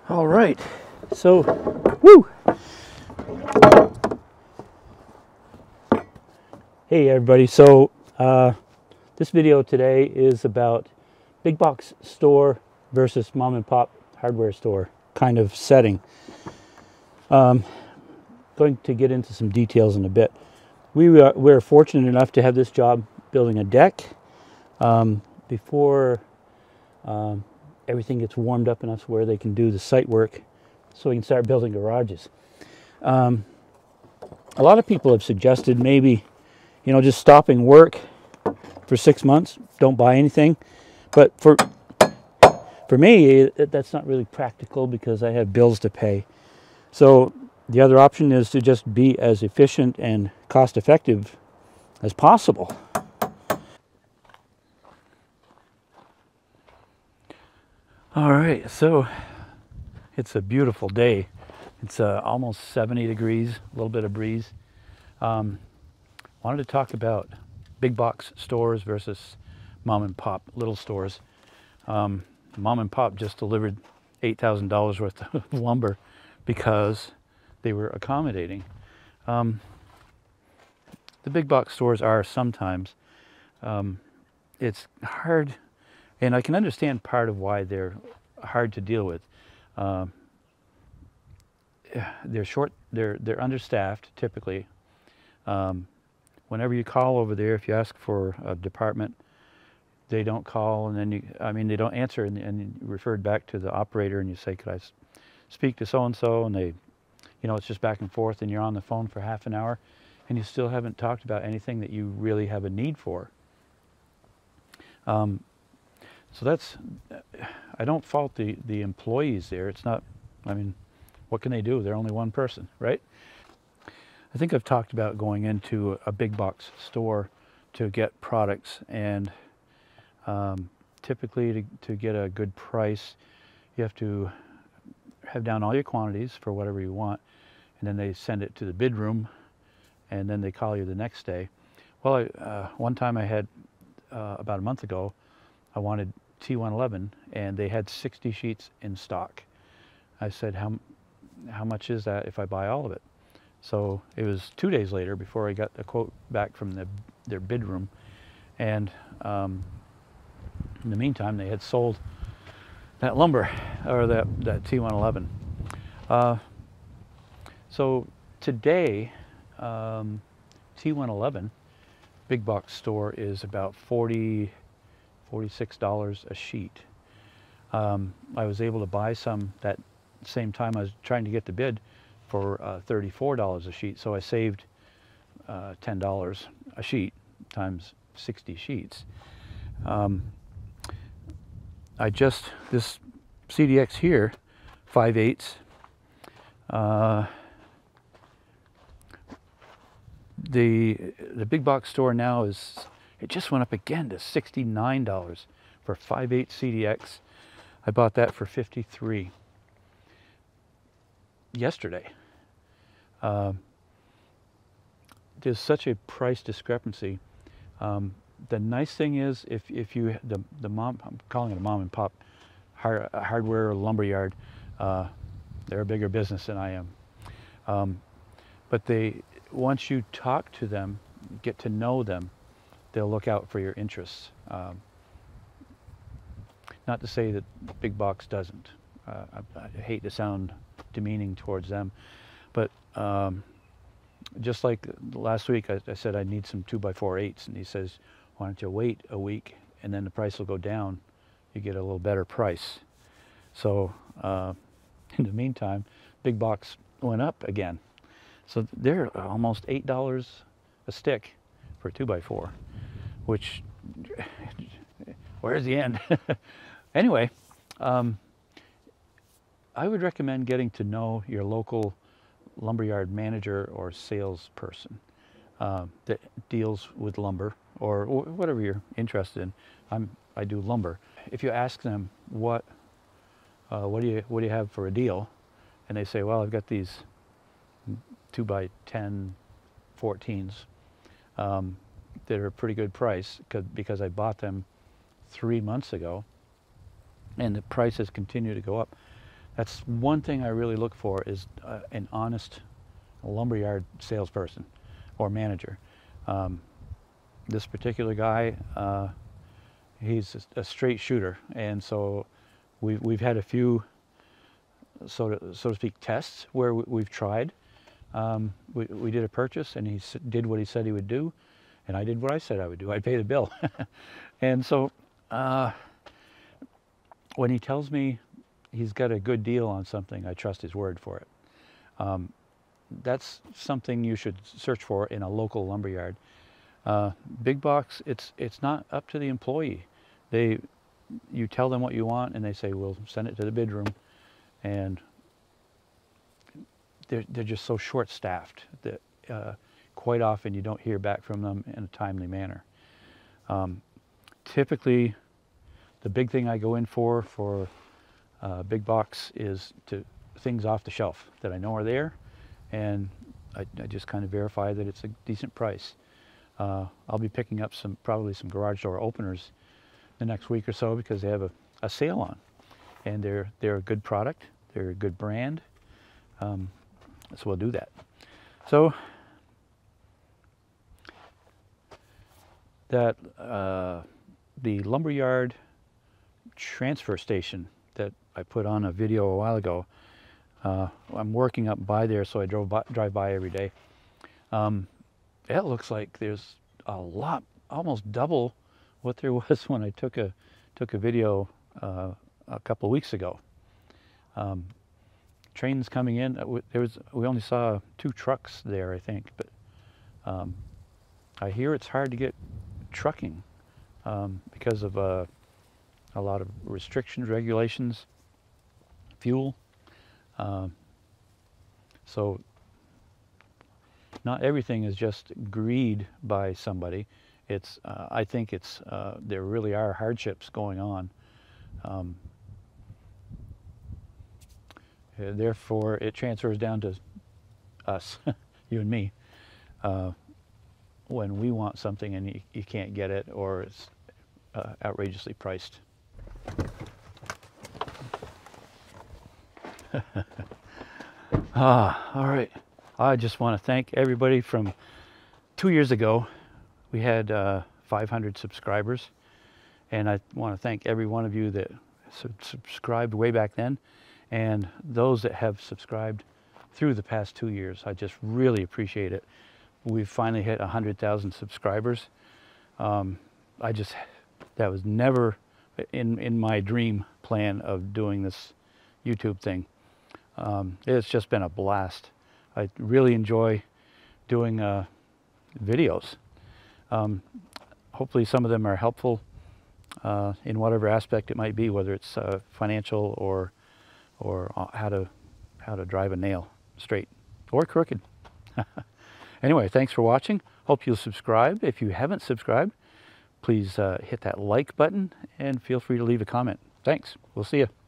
All right, so, woo! Hey everybody, so this video today is about big box store versus mom and pop hardware store kind of setting. Going to get into some details in a bit. We're fortunate enough to have this job building a deck before everything gets warmed up enough where they can do the site work so we can start building garages. A lot of people have suggested maybe, just stopping work for 6 months, don't buy anything. But for me, that's not really practical because I have bills to pay. So the other option is to just be as efficient and cost effective as possible. All right, so it's a beautiful day. It's almost 70 degrees, a little bit of breeze. Wanted to talk about big box stores versus mom and pop little stores. Mom and pop just delivered $8,000 worth of lumber because they were accommodating. The big box stores are sometimes. It's hard, and I can understand part of why they're hard to deal with. They're understaffed typically. Whenever you call over there, if you ask for a department, they don't call, and then they don't answer, and you referred back to the operator, and you say, "Could I speak to so and so?" And they, it's just back and forth, and you're on the phone for half an hour, and you still haven't talked about anything that you really have a need for. So that's, I don't fault the employees there. It's not, what can they do? They're only one person, right? I think I've talked about going into a big box store to get products, and typically to get a good price, you have to have down all your quantities for whatever you want, and then they send it to the bid room, and then they call you the next day. Well, one time I had, about a month ago, I wanted T111, and they had 60 sheets in stock. I said, how much is that if I buy all of it? So it was 2 days later before I got a quote back from their bid room, and in the meantime they had sold that lumber, or that T111. So today, T111 big box store is about $46 a sheet. I was able to buy some that same time I was trying to get the bid for $34 a sheet, so I saved $10 a sheet times 60 sheets. This CDX here, 5/8, the big box store now it just went up again to $69 for 5/8 CDX. I bought that for $53 yesterday. There's such a price discrepancy. The nice thing is, if you the mom, I'm calling it a mom and pop hardware or lumber yard, they're a bigger business than I am. But once you talk to them, get to know them, they'll look out for your interests. Not to say that big box doesn't. I hate to sound demeaning towards them, but just like last week, I said I need some 2x4/8s, and he says, "Why don't you wait a week, and then the price will go down. You get a little better price." So in the meantime, big box went up again. So they're almost $8 a stick for a 2x4, which, where's the end? Anyway, I would recommend getting to know your local lumberyard manager or salesperson that deals with lumber, or whatever you're interested in. I do lumber. If you ask them what do you have for a deal, and they say, "Well, I've got these 2x10 14s that are a pretty good price because I bought them 3 months ago, and the prices continue to go up," That's one thing I really look for, is an honest lumberyard salesperson or manager. This particular guy, he's a straight shooter, and so we've had a few, so to speak, tests where we've tried. We did a purchase, and he did what he said he would do, and I did what I said I would do. I paid the bill. And so when he tells me he's got a good deal on something, I trust his word for it. That's something you should search for in a local lumberyard. Big box, it's not up to the employee. You tell them what you want, and they say, we'll send it to the bid room, and they're just so short-staffed that quite often you don't hear back from them in a timely manner. Typically, the big thing I go in for big box is things off the shelf that I know are there, and I just kind of verify that it's a decent price. I'll be picking up probably some garage door openers the next week or so, because they have a sale on, and they're a good product, they're a good brand, so we'll do that. So that the lumberyard transfer station that I put on a video a while ago, I'm working up by there, so I drive by every day. It looks like there's a lot, almost double what there was when I took a video a couple of weeks ago. Trains coming in. We only saw 2 trucks there, I think, but I hear it's hard to get trucking because of a lot of restrictions, regulations, fuel. So not everything is just greed by somebody. I think there really are hardships going on. Therefore, it transfers down to us, you and me, when we want something and you can't get it, or it's outrageously priced. All right. I just want to thank everybody. From 2 years ago, we had 500 subscribers, and I want to thank every one of you that subscribed way back then, and those that have subscribed through the past 2 years. I just really appreciate it. We've finally hit 100,000 subscribers. That was never in my dream plan of doing this YouTube thing. It's just been a blast. I really enjoy doing videos. Hopefully some of them are helpful in whatever aspect it might be, whether it's financial or how to drive a nail straight or crooked. Anyway, thanks for watching. Hope you'll subscribe. If you haven't subscribed, please hit that like button and feel free to leave a comment. Thanks. We'll see you.